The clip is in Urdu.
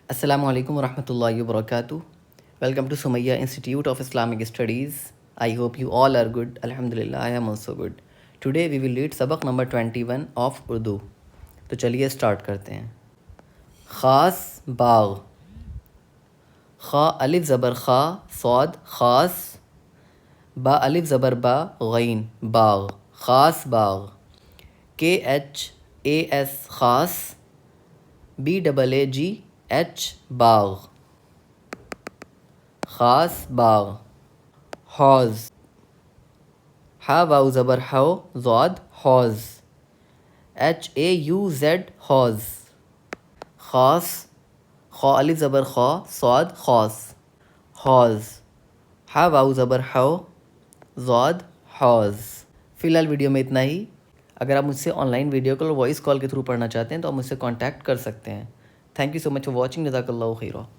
Assalamu alaikum wa rahmatullahi wa barakatuh. Welcome to Sumayya Institute of Islamic Studies. I hope you all are good. Alhamdulillah, I am also good. Today we will read sabaq number 21 of Urdu. تو چلیے اسٹارٹ کرتے ہیں. خاص باغ. خا الف زبر خا صاد خاص، با الف زبر با غین باغ Khas Bagh. K H A S Khas, B double A G H Bagh Khas Bagh. Hauz. ہا واو زبر ہو ضاد Hauz, H A U Z Hauz Khas. خا الف زبر خا صاد خاص حوض، ہا واو زبر ہو ضاد حوض. فی الحال ویڈیو میں اتنا ہی. اگر آپ مجھ سے آن لائن ویڈیو کال اور وائس کال کے تھرو پڑھنا چاہتے ہیں تو آپ مجھ سے کانٹیکٹ کر سکتے ہیں. Thank you so much for watching. جزاک اللہ خیرہ.